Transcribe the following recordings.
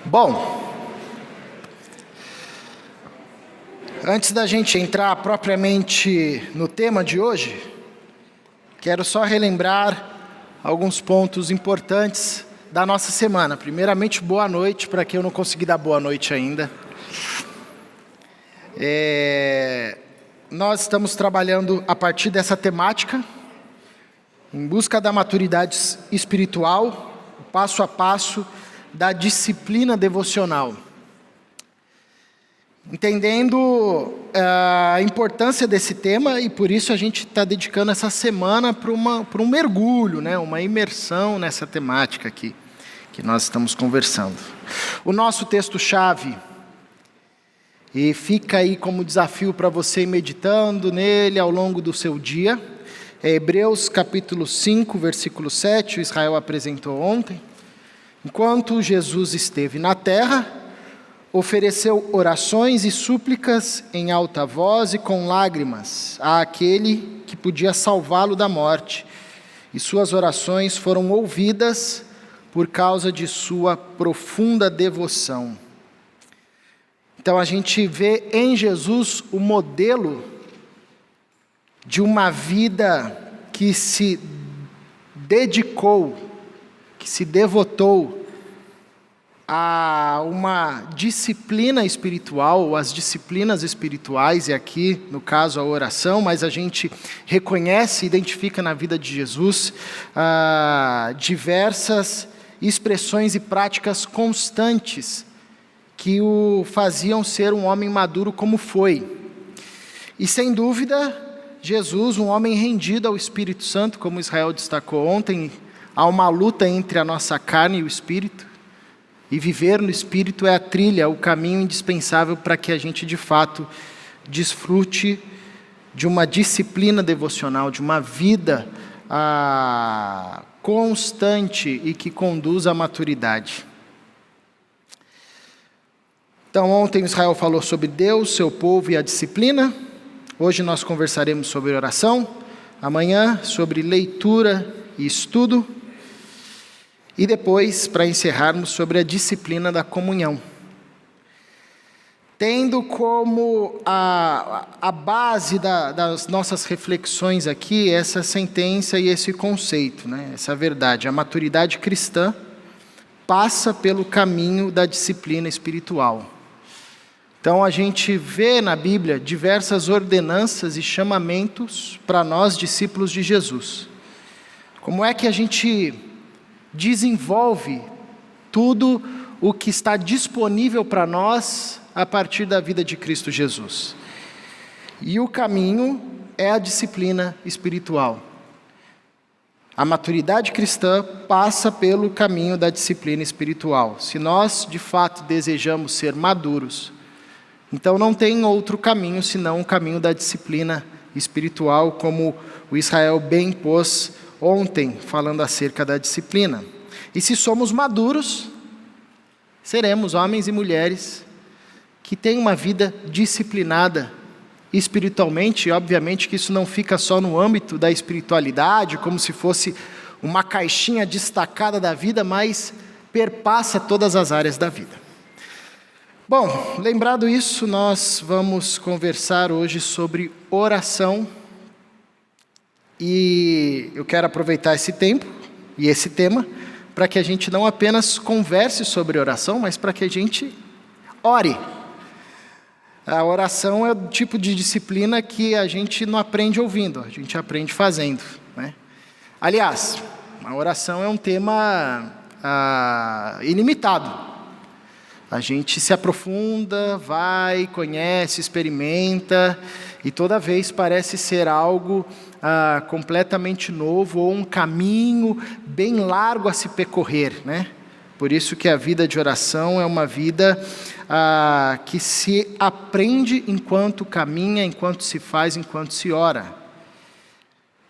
Bom, antes da gente entrar propriamente no tema de hoje, quero só relembrar alguns pontos importantes da nossa semana. Primeiramente, boa noite, para quem eu não consegui dar boa noite ainda. Nós estamos trabalhando a partir dessa temática, em busca da maturidade espiritual, passo a passo da disciplina devocional. Entendendo a importância desse tema, e por isso a gente está dedicando essa semana para um mergulho, uma imersão nessa temática aqui, que nós estamos conversando. O nosso texto-chave, e fica aí como desafio para você ir meditando nele ao longo do seu dia, é Hebreus capítulo 5, versículo 7, o Israel apresentou ontem. Enquanto Jesus esteve na terra, ofereceu orações e súplicas em alta voz e com lágrimas àquele que podia salvá-lo da morte, e suas orações foram ouvidas por causa de sua profunda devoção. Então a gente vê em Jesus o modelo de uma vida que se dedicou, que se devotou a uma disciplina espiritual, ou as disciplinas espirituais, e aqui, no caso, a oração, mas a gente reconhece e identifica na vida de Jesus diversas expressões e práticas constantes que o faziam ser um homem maduro como foi. E, sem dúvida, Jesus, um homem rendido ao Espírito Santo, como Israel destacou ontem, há uma luta entre a nossa carne e o Espírito, e viver no Espírito é a trilha, o caminho indispensável para que a gente, de fato, desfrute de uma disciplina devocional, de uma vida constante e que conduz à maturidade. Então, ontem Israel falou sobre Deus, seu povo e a disciplina. Hoje nós conversaremos sobre oração. Amanhã, sobre leitura e estudo. E depois, para encerrarmos, sobre a disciplina da comunhão. Tendo como a base das nossas reflexões aqui essa sentença e esse conceito, essa verdade. A maturidade cristã passa pelo caminho da disciplina espiritual. Então a gente vê na Bíblia diversas ordenanças e chamamentos para nós, discípulos de Jesus. Como é que a gente desenvolve tudo o que está disponível para nós a partir da vida de Cristo Jesus? E o caminho é a disciplina espiritual. A maturidade cristã passa pelo caminho da disciplina espiritual. Se nós, de fato, desejamos ser maduros, então não tem outro caminho senão o caminho da disciplina espiritual, como o Israel bem pôs ontem, falando acerca da disciplina. E se somos maduros, seremos homens e mulheres que têm uma vida disciplinada espiritualmente, e obviamente que isso não fica só no âmbito da espiritualidade, como se fosse uma caixinha destacada da vida, mas perpassa todas as áreas da vida. Bom, lembrado isso, nós vamos conversar hoje sobre oração, e eu quero aproveitar esse tempo e esse tema para que a gente não apenas converse sobre oração, mas para que a gente ore. A oração é o tipo de disciplina que a gente não aprende ouvindo, a gente aprende fazendo, Aliás, a oração é um tema ilimitado. A gente se aprofunda, vai, conhece, experimenta, e toda vez parece ser algo completamente novo, ou um caminho bem largo a se percorrer, Por isso que a vida de oração é uma vida que se aprende enquanto caminha, enquanto se faz, enquanto se ora.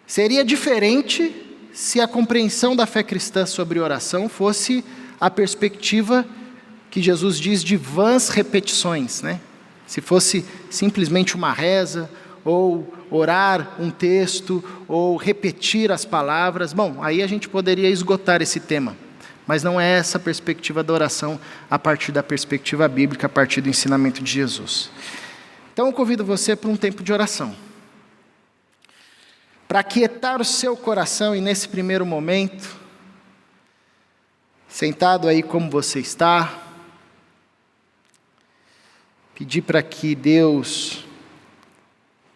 Seria diferente se a compreensão da fé cristã sobre oração fosse a perspectiva que Jesus diz de vãs repetições, Se fosse simplesmente uma reza, ou orar um texto, ou repetir as palavras, bom, aí a gente poderia esgotar esse tema. Mas não é essa a perspectiva da oração a partir da perspectiva bíblica, a partir do ensinamento de Jesus. Então eu convido você para um tempo de oração. Para aquietar o seu coração e nesse primeiro momento, sentado aí como você está, pedir para que Deus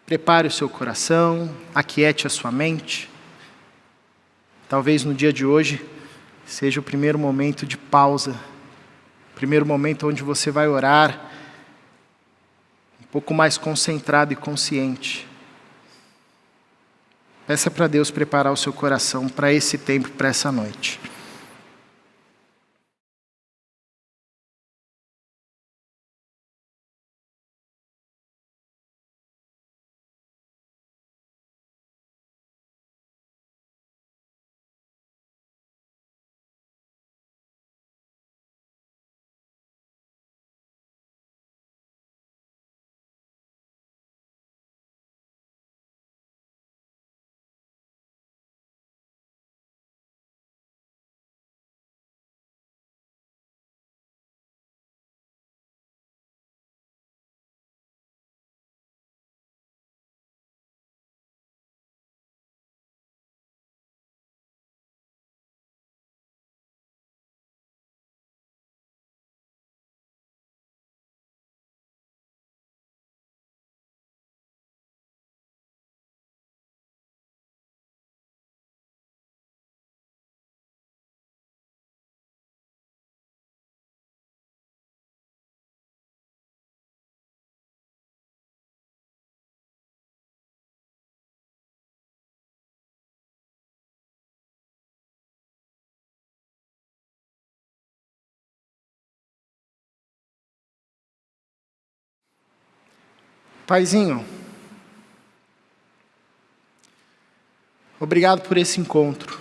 prepare o seu coração, aquiete a sua mente. Talvez no dia de hoje seja o primeiro momento de pausa, o primeiro momento onde você vai orar um pouco mais concentrado e consciente. Peça para Deus preparar o seu coração para esse tempo, para essa noite. Paizinho, obrigado por esse encontro.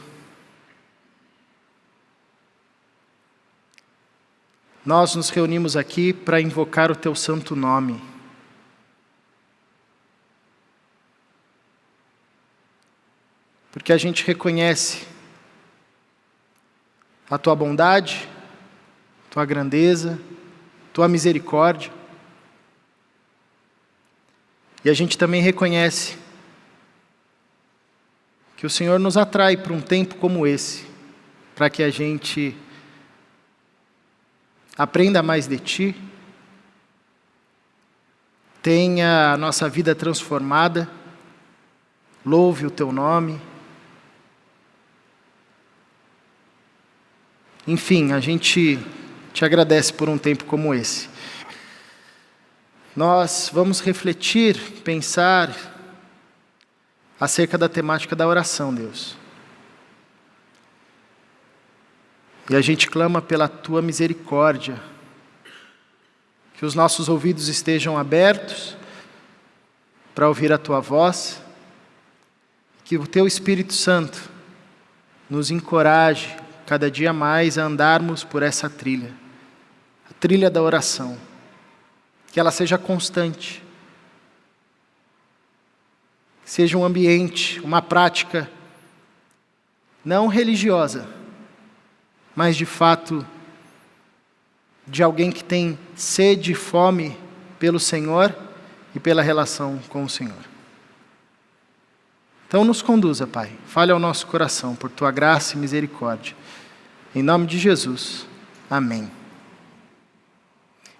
Nós nos reunimos aqui para invocar o Teu santo nome. Porque a gente reconhece a Tua bondade, Tua grandeza, Tua misericórdia. E a gente também reconhece que o Senhor nos atrai para um tempo como esse, para que a gente aprenda mais de Ti, tenha a nossa vida transformada, louve o Teu nome. Enfim, a gente te agradece por um tempo como esse. Nós vamos refletir, pensar acerca da temática da oração, Deus. E a gente clama pela Tua misericórdia, que os nossos ouvidos estejam abertos para ouvir a Tua voz, que o Teu Espírito Santo nos encoraje cada dia mais a andarmos por essa trilha, a trilha da oração. Que ela seja constante, seja um ambiente, uma prática não religiosa, mas de fato de alguém que tem sede e fome pelo Senhor e pela relação com o Senhor. Então nos conduza, Pai, fale ao nosso coração por Tua graça e misericórdia. Em nome de Jesus, amém.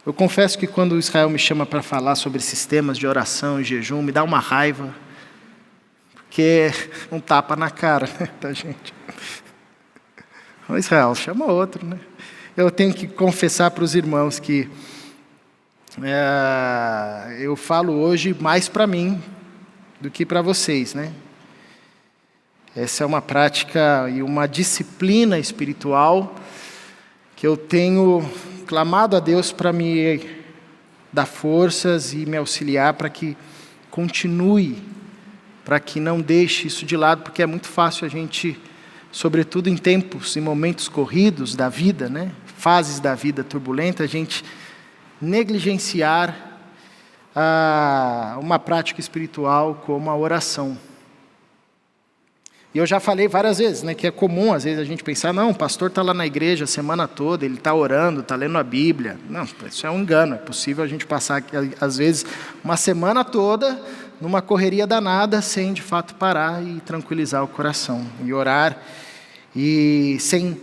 Eu confesso que quando o Israel me chama para falar sobre sistemas de oração e jejum, me dá uma raiva, porque um tapa na cara da gente. Ô Israel, chama outro, né? Eu tenho que confessar para os irmãos que eu falo hoje mais para mim do que para vocês, né? Essa é uma prática e uma disciplina espiritual que eu tenho clamado a Deus para me dar forças e me auxiliar para que continue, para que não deixe isso de lado, porque é muito fácil a gente, sobretudo em tempos e momentos corridos da vida, né? Fases da vida turbulenta, a gente negligenciar uma prática espiritual como a oração. E eu já falei várias vezes, né, que é comum às vezes a gente pensar, não, o pastor está lá na igreja a semana toda, ele está orando, está lendo a Bíblia. Não, isso é um engano. É possível a gente passar, às vezes, uma semana toda numa correria danada, sem de fato parar e tranquilizar o coração, e orar, e sem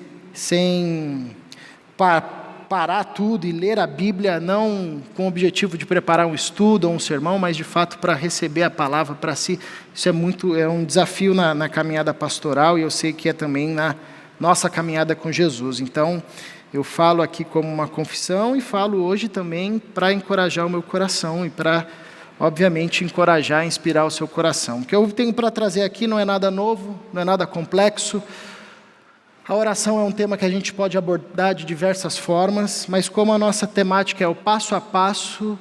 parar tudo e ler a Bíblia, não com o objetivo de preparar um estudo ou um sermão, mas de fato para receber a palavra para si. Isso é um desafio na caminhada pastoral, e eu sei que é também na nossa caminhada com Jesus. Então, eu falo aqui como uma confissão e falo hoje também para encorajar o meu coração e para, obviamente, encorajar, inspirar o seu coração. O que eu tenho para trazer aqui não é nada novo, não é nada complexo. A oração é um tema que a gente pode abordar de diversas formas, mas como a nossa temática é o passo a passo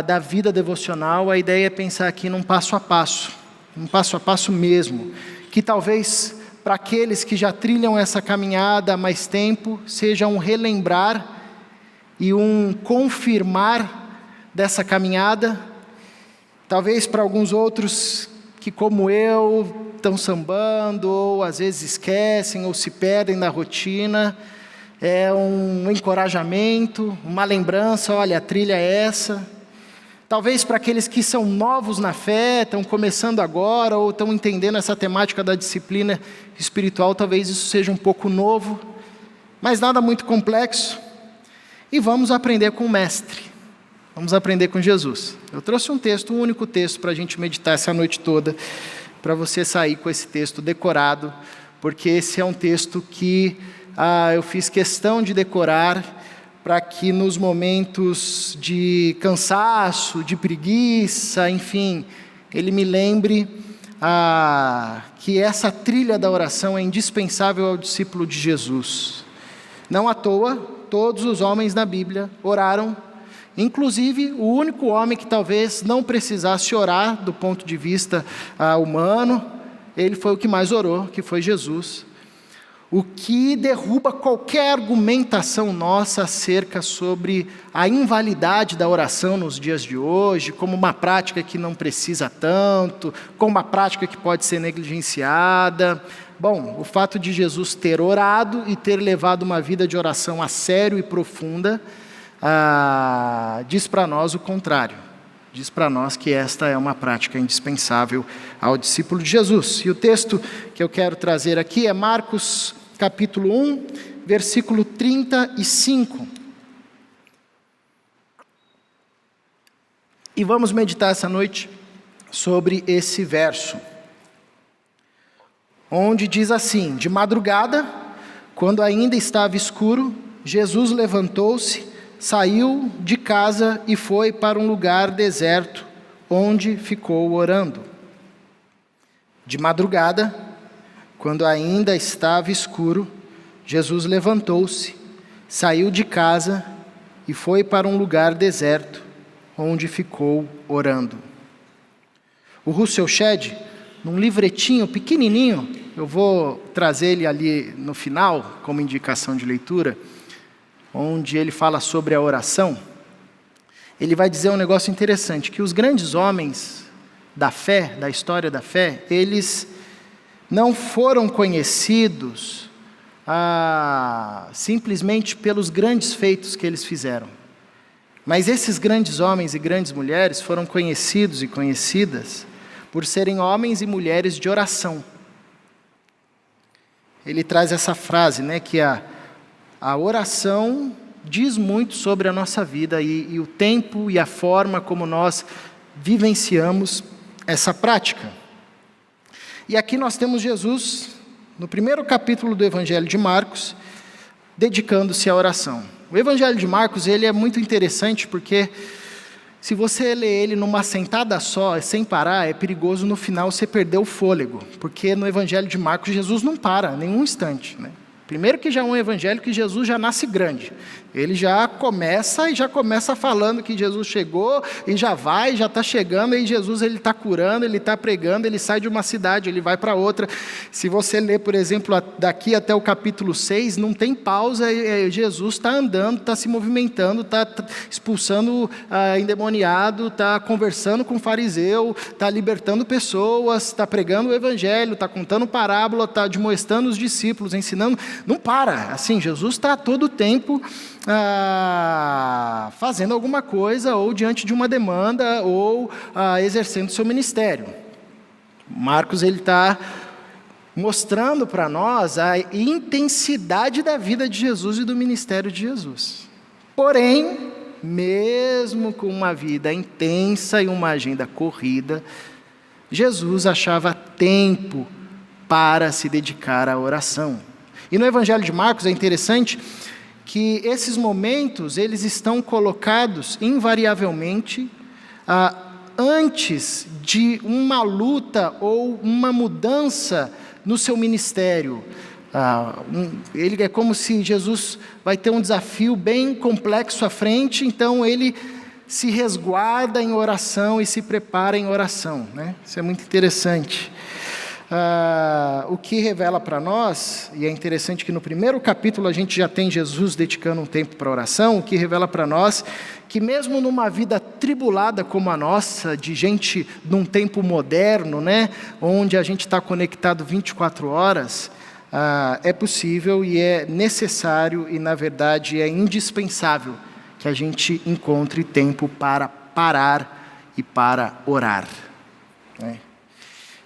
da vida devocional, a ideia é pensar aqui num passo a passo mesmo, que talvez para aqueles que já trilham essa caminhada há mais tempo, seja um relembrar e um confirmar dessa caminhada. Talvez para alguns outros que, como eu, estão sambando, ou às vezes esquecem, ou se perdem na rotina, é um encorajamento, uma lembrança, olha, a trilha é essa. Talvez para aqueles que são novos na fé, estão começando agora, ou estão entendendo essa temática da disciplina espiritual, talvez isso seja um pouco novo, mas nada muito complexo. E vamos aprender com o Mestre, vamos aprender com Jesus. Eu trouxe um único texto para a gente meditar essa noite toda, para você sair com esse texto decorado, porque esse é um texto que eu fiz questão de decorar, para que nos momentos de cansaço, de preguiça, enfim, ele me lembre que essa trilha da oração é indispensável ao discípulo de Jesus. Não à toa, todos os homens na Bíblia oraram, inclusive o único homem que talvez não precisasse orar do ponto de vista humano, ele foi o que mais orou, que foi Jesus. O que derruba qualquer argumentação nossa acerca sobre a invalidade da oração nos dias de hoje, como uma prática que não precisa tanto, como uma prática que pode ser negligenciada. Bom, o fato de Jesus ter orado e ter levado uma vida de oração a sério e profunda, diz para nós o contrário. Diz para nós que esta é uma prática indispensável ao discípulo de Jesus. E o texto que eu quero trazer aqui é Marcos capítulo 1, versículo 35. E vamos meditar essa noite sobre esse verso, onde diz assim: de madrugada, quando ainda estava escuro, Jesus levantou-se, saiu de casa e foi para um lugar deserto, onde ficou orando. De madrugada, quando ainda estava escuro, Jesus levantou-se, saiu de casa e foi para um lugar deserto, onde ficou orando. O Russell Shedd, num livretinho pequenininho, eu vou trazer ele ali no final, como indicação de leitura, onde ele fala sobre a oração, ele vai dizer um negócio interessante, que os grandes homens da fé, da história da fé, eles não foram conhecidos simplesmente pelos grandes feitos que eles fizeram. Mas esses grandes homens e grandes mulheres foram conhecidos e conhecidas por serem homens e mulheres de oração. Ele traz essa frase, né, que a oração diz muito sobre a nossa vida e o tempo e a forma como nós vivenciamos essa prática. E aqui nós temos Jesus, no primeiro capítulo do Evangelho de Marcos, dedicando-se à oração. O Evangelho de Marcos, ele é muito interessante porque se você ler ele numa sentada só, sem parar, é perigoso no final você perder o fôlego, porque no Evangelho de Marcos Jesus não para nenhum instante, né? Primeiro que já é um evangelho que Jesus já nasce grande. Ele já começa falando que Jesus chegou e já está chegando, e Jesus ele está curando, ele está pregando, ele sai de uma cidade, ele vai para outra. Se você ler, por exemplo, daqui até o capítulo 6, não tem pausa, Jesus está andando, está se movimentando, está expulsando endemoniado, está conversando com fariseu, está libertando pessoas, está pregando o evangelho, está contando parábola, está admoestando os discípulos, ensinando. Não para, assim, Jesus está a todo tempo fazendo alguma coisa, ou diante de uma demanda, ou exercendo seu ministério. Marcos ele está mostrando para nós a intensidade da vida de Jesus e do ministério de Jesus. Porém, mesmo com uma vida intensa e uma agenda corrida, Jesus achava tempo para se dedicar à oração. E no Evangelho de Marcos é interessante que esses momentos, eles estão colocados invariavelmente antes de uma luta ou uma mudança no seu ministério. Ele é como se Jesus vai ter um desafio bem complexo à frente, então ele se resguarda em oração e se prepara em oração, né? Isso é muito interessante. O que revela para nós, e é interessante que no primeiro capítulo a gente já tem Jesus dedicando um tempo para oração, o que revela para nós que mesmo numa vida tribulada como a nossa, de gente num tempo moderno, né, onde a gente está conectado 24 horas, é possível e é necessário e na verdade é indispensável que a gente encontre tempo para parar e para orar, né?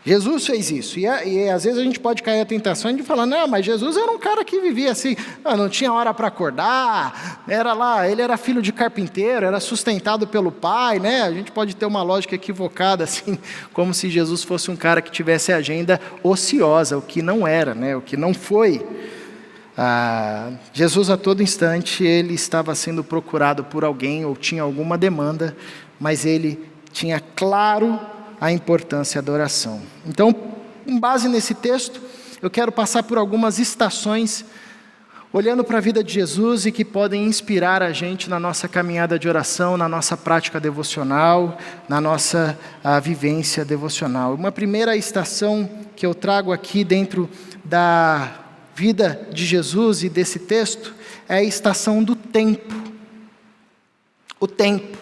Jesus fez isso, e às vezes a gente pode cair à tentação de falar, não, mas Jesus era um cara que vivia assim, não tinha hora para acordar, ele era filho de carpinteiro, era sustentado pelo pai, né? A gente pode ter uma lógica equivocada, assim, como se Jesus fosse um cara que tivesse agenda ociosa, o que não era, né? O que não foi. Jesus a todo instante, ele estava sendo procurado por alguém, ou tinha alguma demanda, mas ele tinha claro a importância da oração. Então, com base nesse texto, eu quero passar por algumas estações, olhando para a vida de Jesus e que podem inspirar a gente na nossa caminhada de oração, na nossa prática devocional, na nossa vivência devocional. Uma primeira estação que eu trago aqui dentro da vida de Jesus e desse texto é a estação do tempo. O tempo.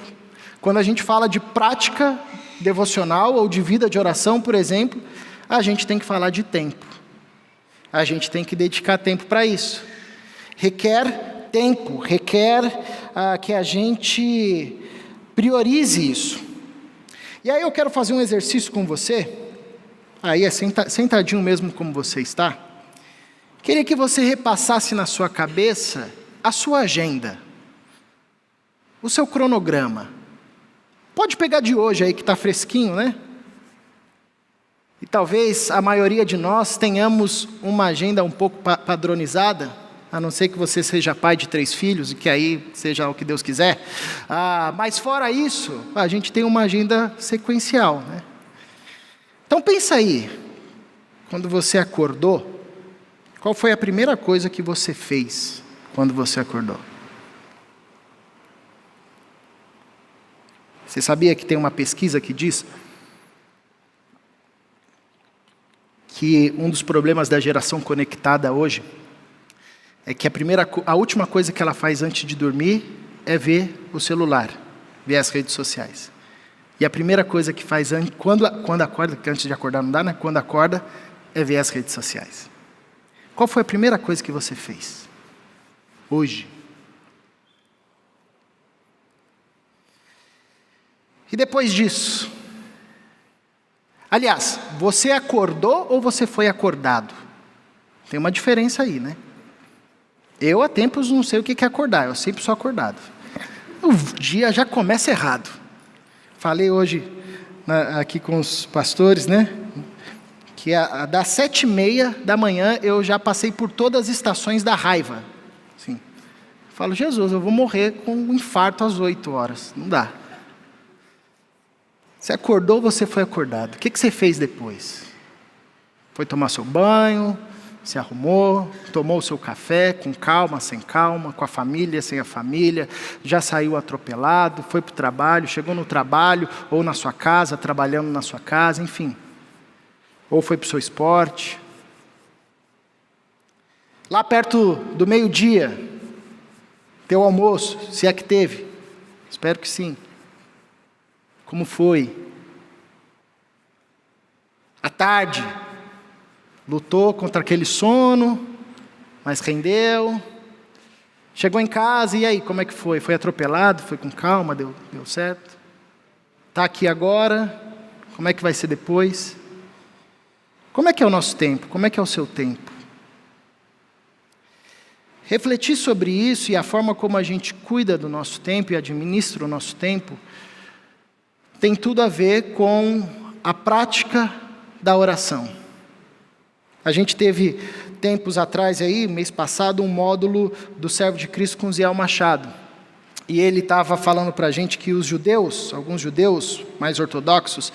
Quando a gente fala de prática devocional ou de vida de oração, por exemplo, a gente tem que falar de tempo. A gente tem que dedicar tempo para isso. Requer tempo, requer que a gente priorize isso. E aí eu quero fazer um exercício com você, aí é sentadinho mesmo como você está. Queria que você repassasse na sua cabeça a sua agenda, o seu cronograma. Pode pegar de hoje aí que está fresquinho, né? E talvez a maioria de nós tenhamos uma agenda um pouco padronizada, a não ser que você seja pai de 3 filhos, e que aí seja o que Deus quiser. Mas fora isso, a gente tem uma agenda sequencial, né? Então pensa aí, quando você acordou, qual foi a primeira coisa que você fez quando você acordou? Você sabia que tem uma pesquisa que diz que um dos problemas da geração conectada hoje é que a última coisa que ela faz antes de dormir é ver o celular, ver as redes sociais. E a primeira coisa que faz quando acorda, que antes de acordar não dá, né? Quando acorda, é ver as redes sociais. Qual foi a primeira coisa que você fez hoje? E depois disso? Aliás, você acordou ou você foi acordado? Tem uma diferença aí, né? Eu há tempos não sei o que é acordar, eu sempre sou acordado. O dia já começa errado. Falei hoje aqui com os pastores, né? Que das 7h30 da manhã eu já passei por todas as estações da raiva. Assim, falo, Jesus, eu vou morrer com um infarto às 8 horas. Não dá. Você acordou ou você foi acordado? O que você fez depois? Foi tomar seu banho? se arrumou, tomou o seu café com calma, sem calma, com a família, sem a família, já saiu atropelado, foi para o trabalho, chegou no trabalho, ou na sua casa, trabalhando na sua casa, enfim. Ou foi para o seu esporte. Lá perto do meio-dia, teu almoço, se é que teve. Espero que sim. Como foi? À tarde, lutou contra aquele sono, mas rendeu. Chegou em casa, e aí, como é que foi? Foi atropelado? Foi com calma? Deu certo? Está aqui agora? Como é que vai ser depois? Como é que é o nosso tempo? Como é que é o seu tempo? Refletir sobre isso e a forma como a gente cuida do nosso tempo e administra o nosso tempo tem tudo a ver com a prática da oração. A gente teve tempos atrás aí, mês passado, um módulo do Servo de Cristo com Ziel Machado. E ele estava falando para a gente que os judeus, alguns judeus mais ortodoxos,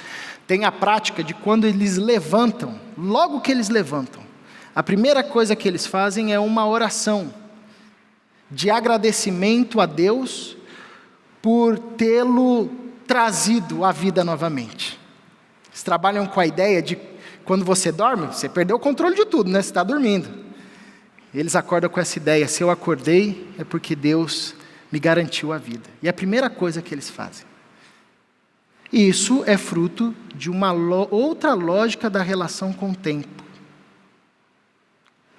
têm a prática de quando eles levantam, logo que eles levantam, a primeira coisa que eles fazem é uma oração de agradecimento a Deus por tê-lo trazido à vida novamente. Eles trabalham com a ideia de quando você dorme, você perdeu o controle de tudo, né? Você está dormindo. Eles acordam com essa ideia, se eu acordei é porque Deus me garantiu a vida. E é a primeira coisa que eles fazem. E isso é fruto de uma outra lógica da relação com o tempo,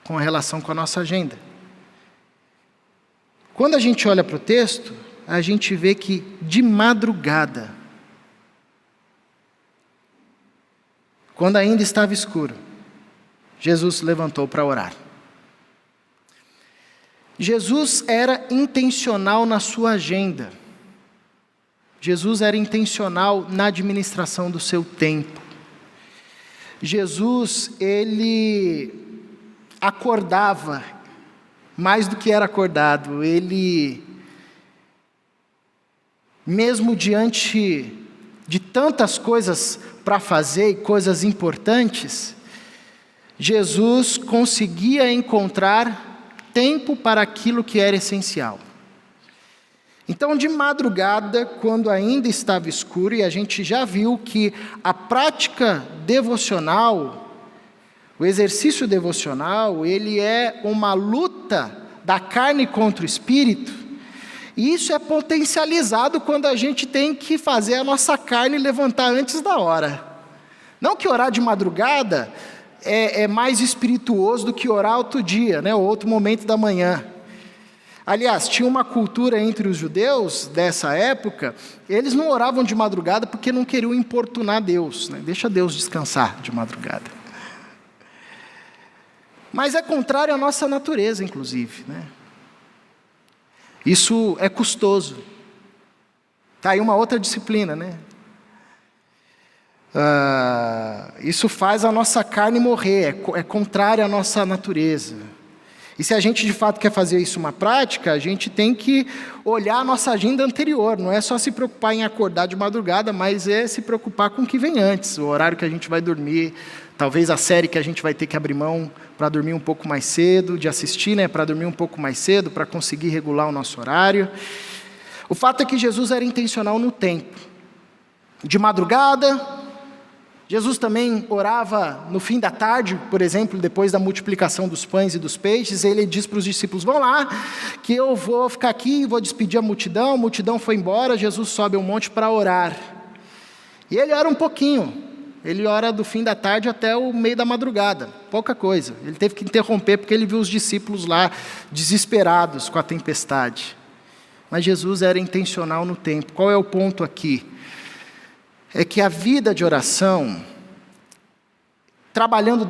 com a relação com a nossa agenda. Quando a gente olha para o texto, a gente vê que de madrugada, quando ainda estava escuro, Jesus se levantou para orar. Jesus era intencional na sua agenda. Jesus era intencional na administração do seu tempo. Jesus, ele acordava mais do que era acordado. Ele, mesmo diante de tantas coisas para fazer e coisas importantes, Jesus conseguia encontrar tempo para aquilo que era essencial. Então, de madrugada, quando ainda estava escuro, e a gente já viu que a prática devocional, o exercício devocional, ele é uma luta da carne contra o espírito, e isso é potencializado quando a gente tem que fazer a nossa carne levantar antes da hora. Não que orar de madrugada é mais espirituoso do que orar outro dia, né, ou outro momento da manhã. Aliás, tinha uma cultura entre os judeus dessa época, eles não oravam de madrugada porque não queriam importunar Deus, né? Deixa Deus descansar de madrugada. Mas é contrário à nossa natureza, inclusive, né? Isso é custoso. Está aí uma outra disciplina, né? Isso faz a nossa carne morrer, é contrário à nossa natureza. E se a gente de fato quer fazer isso uma prática, a gente tem que olhar a nossa agenda anterior. Não é só se preocupar em acordar de madrugada, mas é se preocupar com o que vem antes. O horário que a gente vai dormir, talvez a série que a gente vai ter que abrir mão para dormir um pouco mais cedo, de assistir, né, para dormir um pouco mais cedo, para conseguir regular o nosso horário. O fato é que Jesus era intencional no tempo. De madrugada, Jesus também orava no fim da tarde, por exemplo, depois da multiplicação dos pães e dos peixes. Ele diz para os discípulos, vão lá, que eu vou ficar aqui e vou despedir a multidão foi embora, Jesus sobe ao monte para orar. E ele ora um pouquinho, ele ora do fim da tarde até o meio da madrugada, pouca coisa. Ele teve que interromper porque ele viu os discípulos lá desesperados com a tempestade. Mas Jesus era intencional no tempo. Qual é o ponto aqui? É que a vida de oração, trabalhando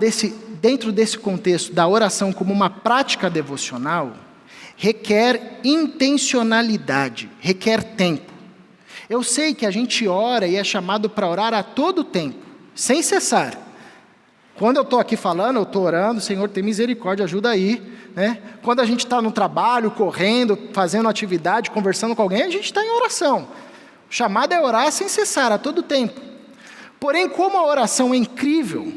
dentro desse contexto da oração como uma prática devocional, requer intencionalidade, requer tempo. Eu sei que a gente ora e é chamado para orar a todo tempo, sem cessar. Quando eu estou aqui falando, eu estou orando, Senhor, tem misericórdia, ajuda aí, né? Quando a gente está no trabalho, correndo, fazendo atividade, conversando com alguém, a gente está em oração. O chamado é orar sem cessar, a todo tempo. Porém, como a oração é incrível,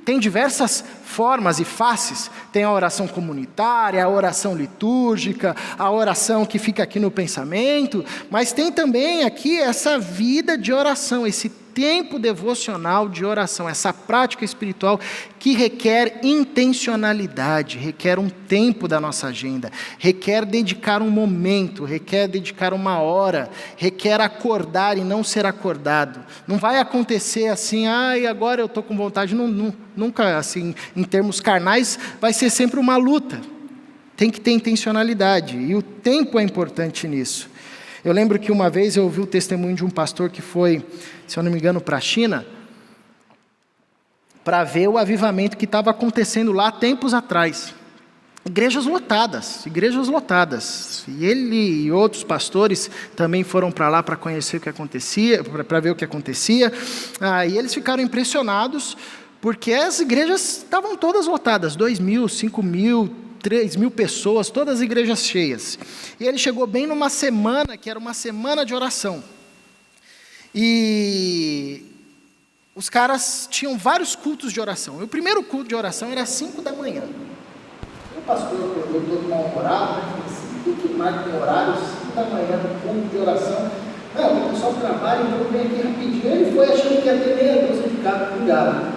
Tem diversas formas e faces. Tem a oração comunitária, a oração litúrgica, a oração que fica aqui no pensamento, mas tem também aqui essa vida de oração, esse tempo devocional de oração, essa prática espiritual que requer intencionalidade, requer um tempo da nossa agenda, requer dedicar um momento, requer dedicar uma hora, requer acordar e não ser acordado. Não vai acontecer assim, agora eu estou com vontade, nunca assim, em termos carnais, vai ser sempre uma luta. Tem que ter intencionalidade, e o tempo é importante nisso. Eu lembro que uma vez eu ouvi o testemunho de um pastor que foi, se eu não me engano, para a China, para ver o avivamento que estava acontecendo lá tempos atrás. Igrejas lotadas. E ele e outros pastores também foram para lá para conhecer o que acontecia, para ver o que acontecia. E eles ficaram impressionados, porque as igrejas estavam todas lotadas, 2.000, 5.000, 3.000 pessoas, todas as igrejas cheias. E ele chegou bem numa semana, que era uma semana de oração. E os caras tinham vários cultos de oração. E o primeiro culto de oração era às 5 da manhã. O pastor acordou todo mal-humorado, né? Falei assim, que marca tem horário, 5 da manhã, no culto de oração. Não, o pessoal trabalha, então vem aqui rapidinho. Ele foi achando que ia ter meia dúzia de carro ligado.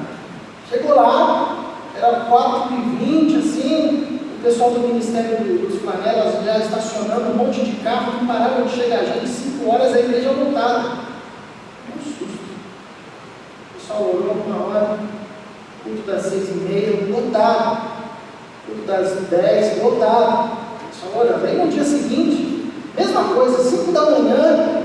Chegou lá, era 4h20, assim, o pessoal do Ministério dos Flanelas já estacionando um monte de carro, não paravam de chegar gente, 5 horas a igreja lotada. Um susto. O pessoal orou uma hora, culto das 6h30, lotado. Culto das 10, lotado. O pessoal orando. Aí no dia seguinte, mesma coisa, 5 da manhã,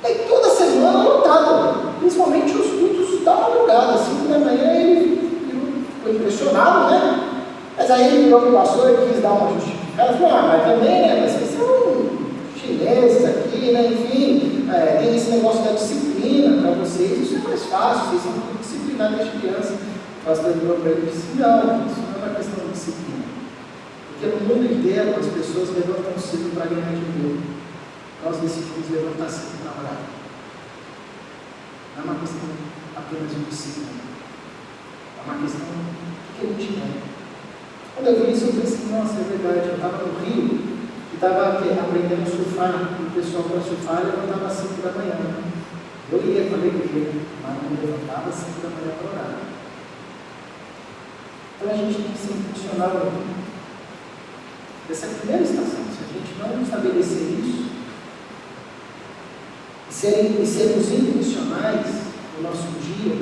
aí toda semana lotado. Principalmente os cultos da madrugada, 5 da manhã, ele ficou impressionado, né? Mas aí ele virou para o pastor e quis dar uma justificada. Falou, mas também, né? Mas vocês são chineses aqui, né? Enfim, tem esse negócio da disciplina para vocês, isso é mais fácil, vocês são muito disciplinados desde criança. O pastor virou para ele e disse, não, isso não é uma questão de disciplina. Porque no mundo inteiro as pessoas levantam cedo para ganhar dinheiro. Nós decidimos levantar cedo para orar. Não é uma questão apenas de disciplina. É uma questão do que a gente quer. Quando eu vi isso, eu pensei, nossa, é verdade, eu estava no Rio e estava aprendendo a surfar, e o pessoal para surfar levantava às 5 da manhã. Eu ia para a igreja, mas não levantava às 5 da manhã para orar. Então a gente tem que se impulsionar dessa primeira estação. Se a gente não estabelecer isso, e sermos intencionais no nosso dia,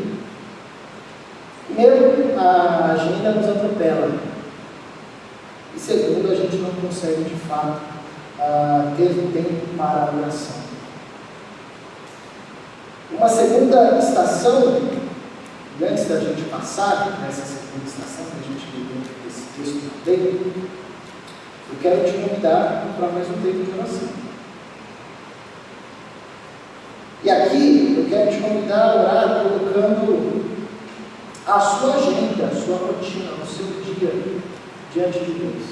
primeiro, a agenda nos atropela. E segundo, a gente não consegue de fato ter um tempo para a oração. Uma segunda estação, antes da gente passar nessa segunda estação que a gente vê dentro desse texto do tempo, eu quero te convidar para mais um tempo de oração. E aqui eu quero te convidar a orar colocando a sua agenda, a sua rotina, o seu dia diante de Deus.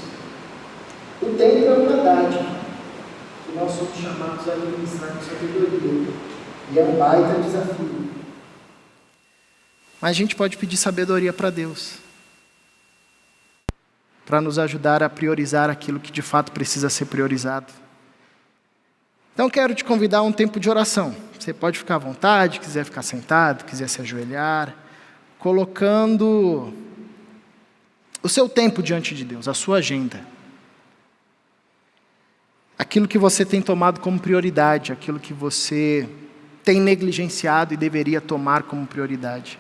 O tempo é uma dádiva que nós somos chamados a administrar com sabedoria, e é um baita desafio. Mas a gente pode pedir sabedoria para Deus, para nos ajudar a priorizar aquilo que de fato precisa ser priorizado. Então quero te convidar a um tempo de oração. Você pode ficar à vontade, quiser ficar sentado, quiser se ajoelhar, colocando o seu tempo diante de Deus, a sua agenda. Aquilo que você tem tomado como prioridade, aquilo que você tem negligenciado e deveria tomar como prioridade.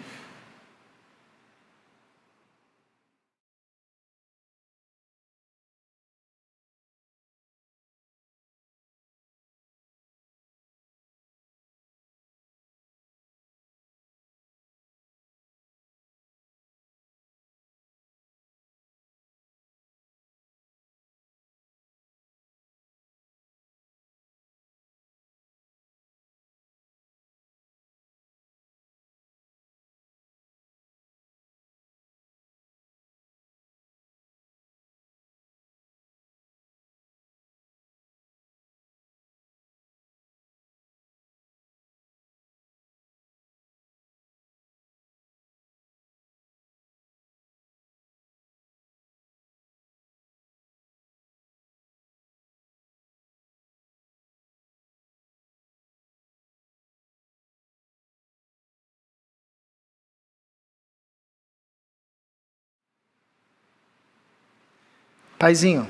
Paizinho,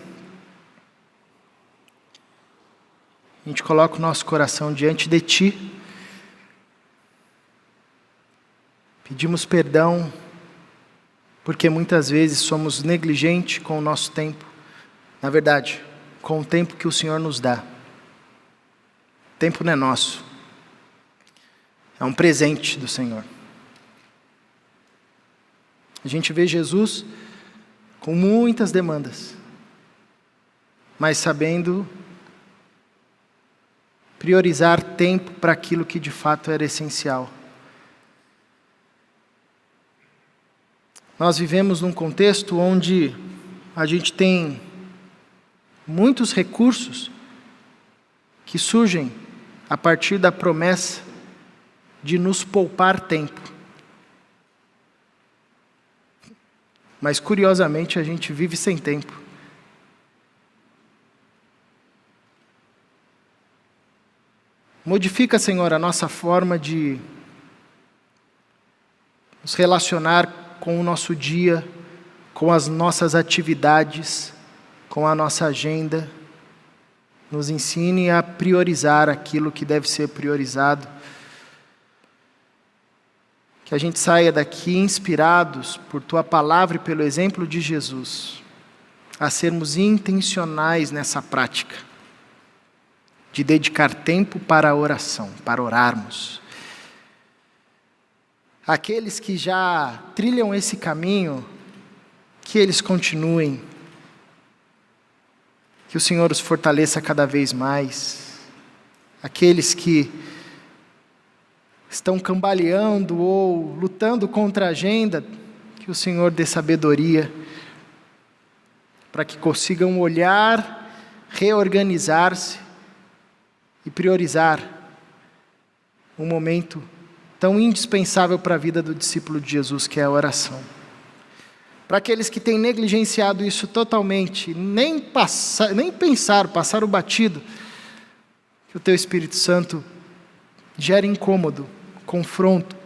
a gente coloca o nosso coração diante de Ti, pedimos perdão, porque muitas vezes somos negligentes com o nosso tempo, na verdade, com o tempo que o Senhor nos dá. O tempo não é nosso, é um presente do Senhor. A gente vê Jesus com muitas demandas, mas sabendo priorizar tempo para aquilo que de fato era essencial. Nós vivemos num contexto onde a gente tem muitos recursos que surgem a partir da promessa de nos poupar tempo. Mas curiosamente a gente vive sem tempo. Modifica, Senhor, a nossa forma de nos relacionar com o nosso dia, com as nossas atividades, com a nossa agenda. Nos ensine a priorizar aquilo que deve ser priorizado. Que a gente saia daqui inspirados por Tua palavra e pelo exemplo de Jesus, a sermos intencionais nessa prática, de dedicar tempo para a oração, para orarmos. Aqueles que já trilham esse caminho, que eles continuem, que o Senhor os fortaleça cada vez mais. Aqueles que estão cambaleando ou lutando contra a agenda, que o Senhor dê sabedoria, para que consigam olhar, reorganizar-se e priorizar um momento tão indispensável para a vida do discípulo de Jesus, que é a oração. Para aqueles que têm negligenciado isso totalmente, nem pensar, passar o batido, que o Teu Espírito Santo gere incômodo, confronto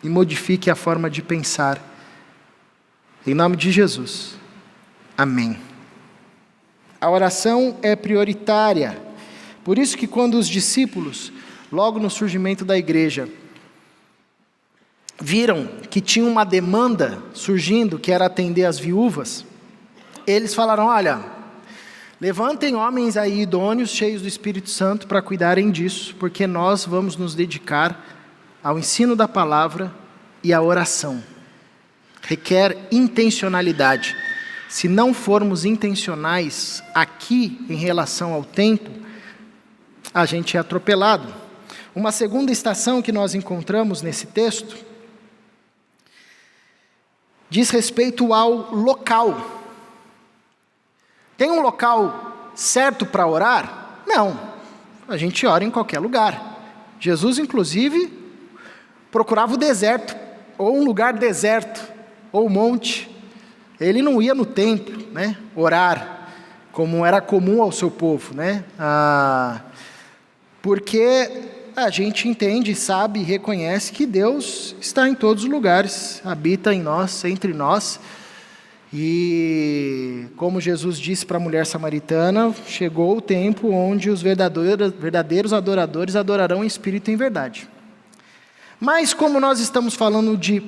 e modifique a forma de pensar. Em nome de Jesus. Amém. A oração é prioritária. Por isso que quando os discípulos, logo no surgimento da igreja, viram que tinha uma demanda surgindo, que era atender as viúvas, eles falaram: olha, levantem homens aí idôneos, cheios do Espírito Santo, para cuidarem disso, porque nós vamos nos dedicar ao ensino da palavra e à oração. Requer intencionalidade. Se não formos intencionais aqui em relação ao tempo, a gente é atropelado. Uma segunda estação que nós encontramos nesse texto diz respeito ao local. Tem um local certo para orar? Não. A gente ora em qualquer lugar. Jesus, inclusive, procurava o deserto, ou um lugar deserto, ou um monte. Ele não ia no templo, né, orar, como era comum ao seu povo, né? Porque a gente entende, sabe e reconhece que Deus está em todos os lugares, habita em nós, entre nós. E como Jesus disse para a mulher samaritana, chegou o tempo onde os verdadeiros adoradores adorarão em espírito e em verdade. Mas como nós estamos falando de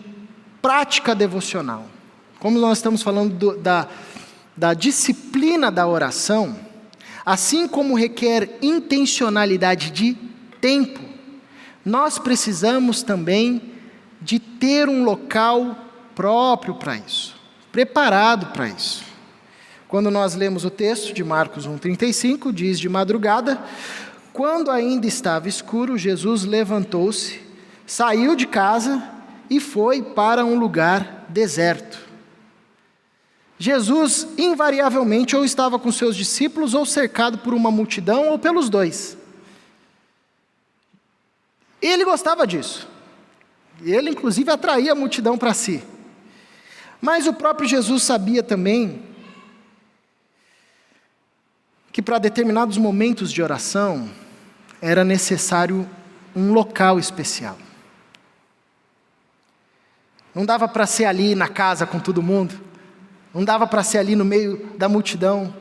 prática devocional, como nós estamos falando da disciplina da oração, assim como requer intencionalidade de tempo, nós precisamos também de ter um local próprio para isso, preparado para isso. Quando nós lemos o texto de Marcos 1,35, diz: de madrugada, quando ainda estava escuro, Jesus levantou-se, saiu de casa e foi para um lugar deserto. Jesus, invariavelmente, ou estava com seus discípulos, ou cercado por uma multidão, ou pelos dois. Ele gostava disso. Ele, inclusive, atraía a multidão para si. Mas o próprio Jesus sabia também que para determinados momentos de oração era necessário um local especial. Não dava para ser ali na casa com todo mundo. Não dava para ser ali no meio da multidão.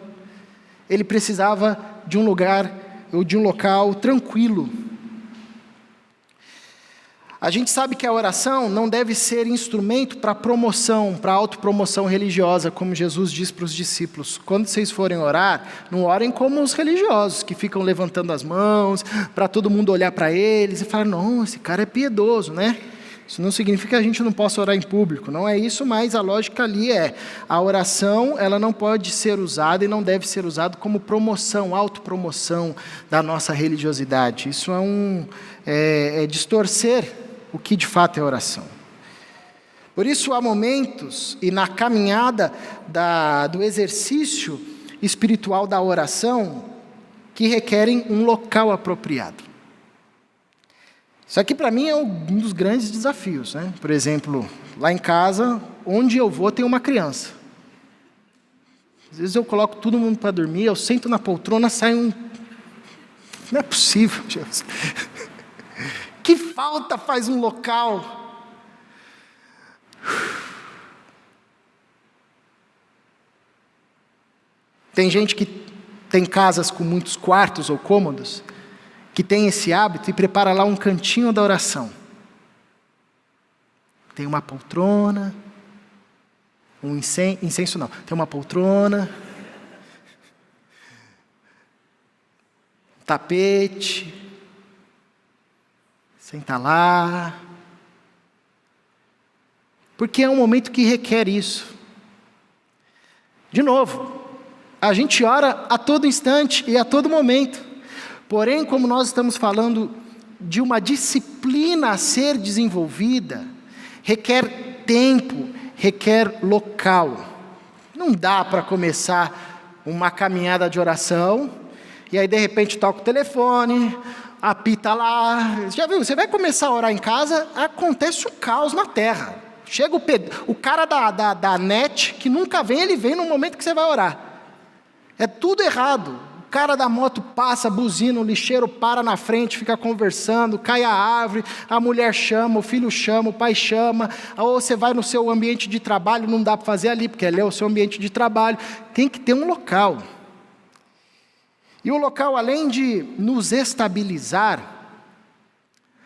Ele precisava de um lugar, ou de um local tranquilo. A gente sabe que a oração não deve ser instrumento para promoção, para autopromoção religiosa, como Jesus diz para os discípulos. Quando vocês forem orar, não orem como os religiosos, que ficam levantando as mãos, para todo mundo olhar para eles e falar, não, esse cara é piedoso, né? Isso não significa que a gente não possa orar em público, não é isso, mas a lógica ali é, a oração, ela não pode ser usada e não deve ser usada como promoção, autopromoção da nossa religiosidade. Isso é distorcer o que de fato é oração. Por isso há momentos, e na caminhada do exercício espiritual da oração, que requerem um local apropriado. Isso aqui para mim é um dos grandes desafios, né? Por exemplo, lá em casa, onde eu vou tem uma criança. Às vezes eu coloco todo mundo para dormir, eu sento na poltrona, sai um... Não é possível, Jesus. Que falta faz um local. Tem gente que tem casas com muitos quartos ou cômodos, que tem esse hábito e prepara lá um cantinho da oração. Tem uma poltrona, incenso não, tem uma poltrona, tapete, senta lá, porque é um momento que requer isso. De novo, a gente ora a todo instante e a todo momento. Porém, como nós estamos falando de uma disciplina a ser desenvolvida, requer tempo, requer local. Não dá para começar uma caminhada de oração, e aí de repente toca o telefone, apita lá. Já viu, você vai começar a orar em casa, acontece um caos na terra. Chega o cara da net, que nunca vem, ele vem no momento que você vai orar. É tudo errado. O cara da moto passa, buzina, o lixeiro para na frente, fica conversando, cai a árvore, a mulher chama, o filho chama, o pai chama, ou você vai no seu ambiente de trabalho, não dá para fazer ali, porque ali é o seu ambiente de trabalho. Tem que ter um local. E o local, além de nos estabilizar,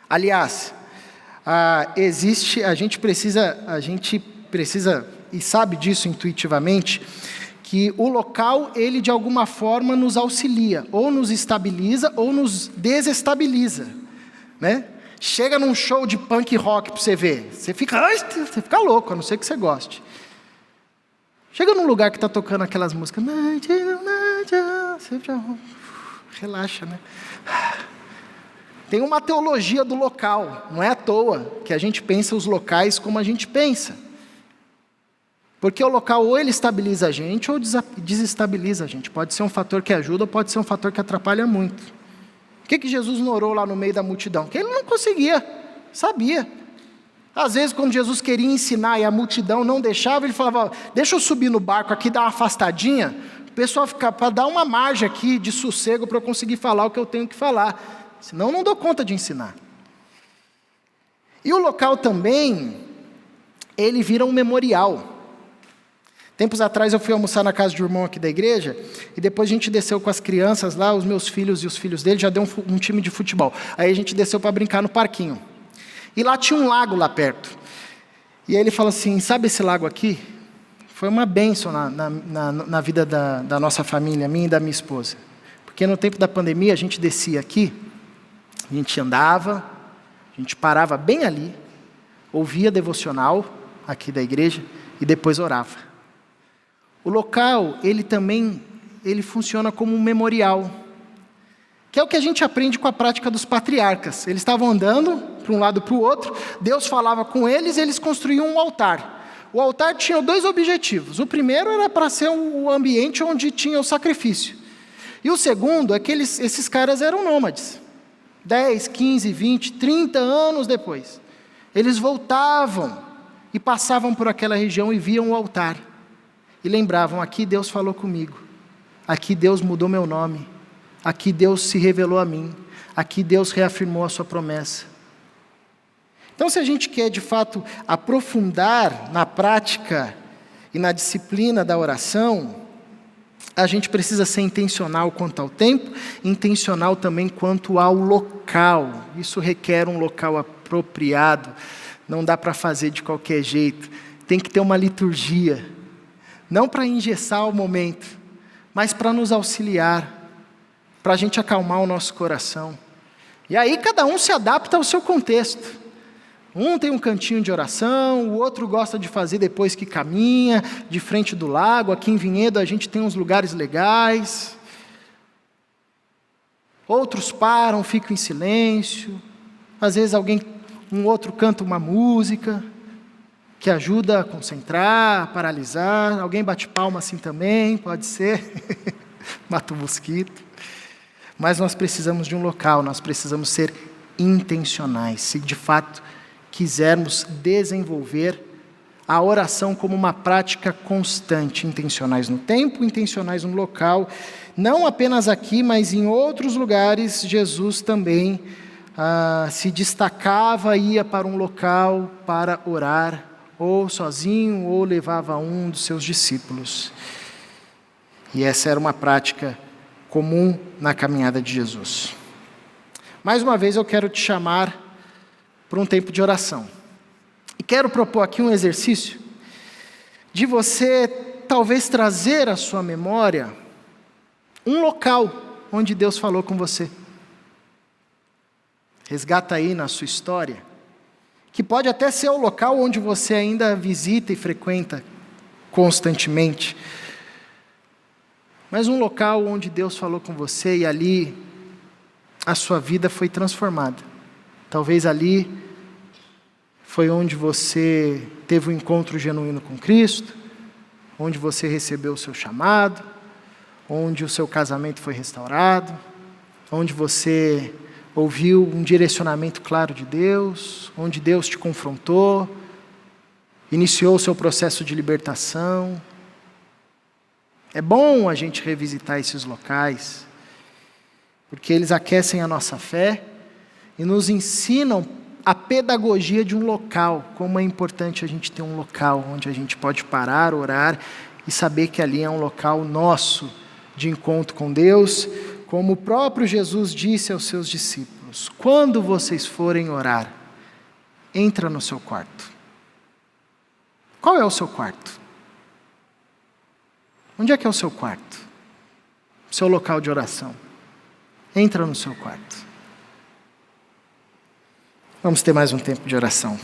aliás, a gente precisa, e sabe disso intuitivamente, que o local, ele de alguma forma nos auxilia, ou nos estabiliza, ou nos desestabiliza, né? Chega num show de punk rock para você ver, você fica louco, a não ser que você goste. Chega num lugar que está tocando aquelas músicas, você já relaxa, né? Tem uma teologia do local, não é à toa que a gente pensa os locais como a gente pensa. Porque o local ou ele estabiliza a gente ou desestabiliza a gente. Pode ser um fator que ajuda ou pode ser um fator que atrapalha muito. Por que Jesus não orou lá no meio da multidão? Porque ele não conseguia, sabia. Às vezes quando Jesus queria ensinar e a multidão não deixava, ele falava, deixa eu subir no barco aqui, dar uma afastadinha, o pessoal fica para dar uma margem aqui de sossego para eu conseguir falar o que eu tenho que falar. Senão eu não dou conta de ensinar. E o local também, ele vira um memorial. Tempos atrás eu fui almoçar na casa de um irmão aqui da igreja, e depois a gente desceu com as crianças lá, os meus filhos e os filhos dele, já deu um time de futebol. Aí a gente desceu para brincar no parquinho. E lá tinha um lago lá perto. E aí ele falou assim, sabe esse lago aqui? Foi uma bênção na vida da nossa família, minha e da minha esposa. Porque no tempo da pandemia a gente descia aqui, a gente andava, a gente parava bem ali, ouvia devocional aqui da igreja e depois orava. O local, ele funciona como um memorial, que é o que a gente aprende com a prática dos patriarcas. Eles estavam andando para um lado e para o outro, Deus falava com eles e eles construíam um altar. O altar tinha dois objetivos. O primeiro era para ser o ambiente onde tinha o sacrifício. E o segundo é que esses caras eram nômades. 10, 15, 20, 30 anos depois. Eles voltavam e passavam por aquela região e viam o altar. E lembravam, aqui Deus falou comigo, aqui Deus mudou meu nome, aqui Deus se revelou a mim, aqui Deus reafirmou a sua promessa. Então, se a gente quer de fato aprofundar na prática e na disciplina da oração, a gente precisa ser intencional quanto ao tempo, intencional também quanto ao local. Isso requer um local apropriado, não dá para fazer de qualquer jeito. Tem que ter uma liturgia, não para engessar o momento, mas para nos auxiliar, para a gente acalmar o nosso coração. E aí cada um se adapta ao seu contexto. Um tem um cantinho de oração, o outro gosta de fazer depois que caminha, de frente do lago. Aqui em Vinhedo a gente tem uns lugares legais. Outros param, ficam em silêncio. Às vezes um outro canta uma música que ajuda a concentrar, a paralisar. Alguém bate palma assim também, pode ser. Mata o mosquito. Mas nós precisamos de um local, nós precisamos ser intencionais. Se de fato quisermos desenvolver a oração como uma prática constante, intencionais no tempo, intencionais no local, não apenas aqui, mas em outros lugares, Jesus também se destacava, ia para um local para orar, ou sozinho, ou levava um dos seus discípulos. E essa era uma prática comum na caminhada de Jesus. Mais uma vez eu quero te chamar para um tempo de oração. E quero propor aqui um exercício de você talvez trazer à sua memória um local onde Deus falou com você. Resgata aí na sua história, que pode até ser o local onde você ainda visita e frequenta constantemente, mas um local onde Deus falou com você e ali a sua vida foi transformada. Talvez ali foi onde você teve um encontro genuíno com Cristo, onde você recebeu o seu chamado, onde o seu casamento foi restaurado, onde você ouviu um direcionamento claro de Deus, onde Deus te confrontou, iniciou o seu processo de libertação. É bom a gente revisitar esses locais, porque eles aquecem a nossa fé e nos ensinam a pedagogia de um local, como é importante a gente ter um local onde a gente pode parar, orar e saber que ali é um local nosso de encontro com Deus, como o próprio Jesus disse aos seus discípulos: quando vocês forem orar, entra no seu quarto. Qual é o seu quarto? Onde é que é o seu quarto? Seu local de oração. Entra no seu quarto. Vamos ter mais um tempo de oração.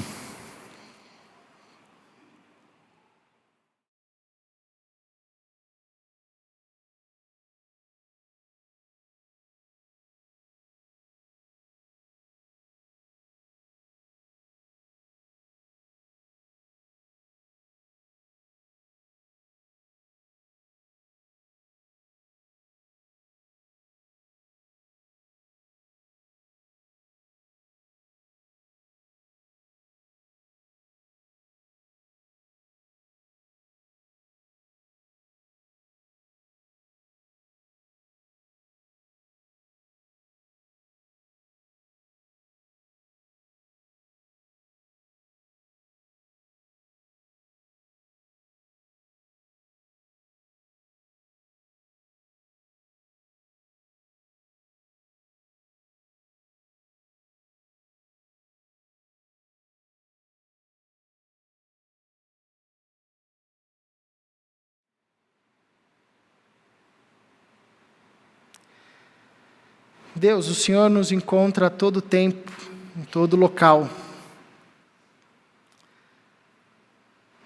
Deus, o Senhor nos encontra a todo tempo, em todo local.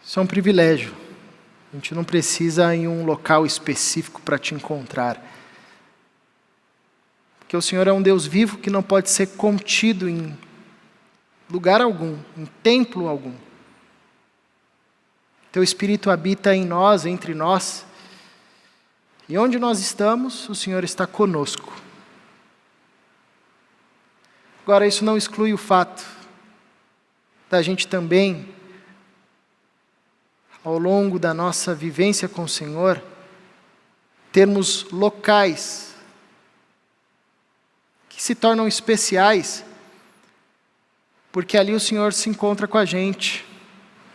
Isso é um privilégio. A gente não precisa ir em um local específico para te encontrar. Porque o Senhor é um Deus vivo que não pode ser contido em lugar algum, em templo algum. Teu Espírito habita em nós, entre nós. E onde nós estamos, o Senhor está conosco. Agora, isso não exclui o fato da gente também, ao longo da nossa vivência com o Senhor, termos locais que se tornam especiais, porque ali o Senhor se encontra com a gente,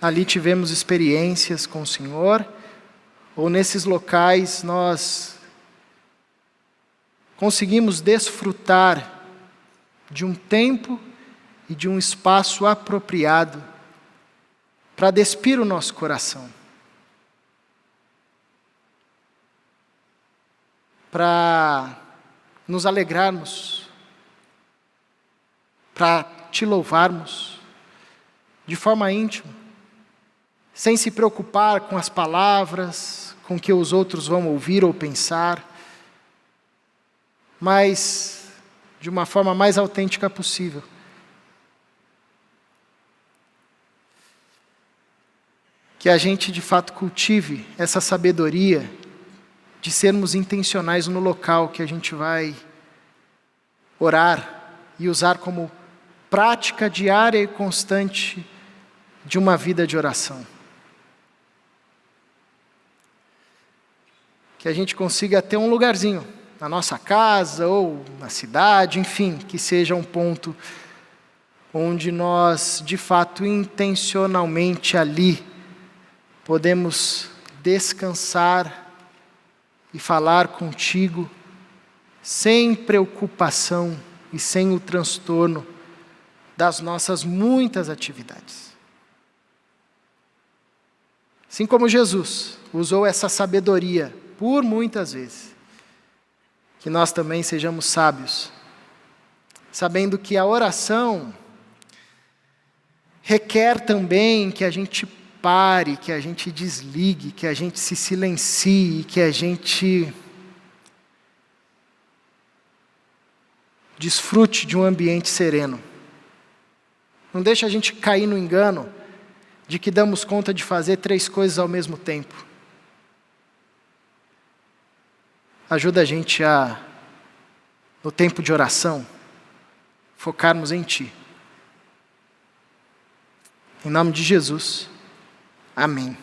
ali tivemos experiências com o Senhor, ou nesses locais nós conseguimos desfrutar de um tempo e de um espaço apropriado para despir o nosso coração, para nos alegrarmos, para te louvarmos de forma íntima, sem se preocupar com as palavras, com o que os outros vão ouvir ou pensar, mas de uma forma mais autêntica possível. Que a gente de fato cultive essa sabedoria de sermos intencionais no local que a gente vai orar e usar como prática diária e constante de uma vida de oração. Que a gente consiga ter um lugarzinho na nossa casa ou na cidade, enfim, que seja um ponto onde nós, de fato, intencionalmente ali, podemos descansar e falar contigo sem preocupação e sem o transtorno das nossas muitas atividades. Assim como Jesus usou essa sabedoria por muitas vezes, que nós também sejamos sábios, sabendo que a oração requer também que a gente pare, que a gente desligue, que a gente se silencie, que a gente desfrute de um ambiente sereno. Não deixa a gente cair no engano de que damos conta de fazer 3 coisas ao mesmo tempo. Ajuda a gente a, no tempo de oração, focarmos em Ti. Em nome de Jesus. Amém.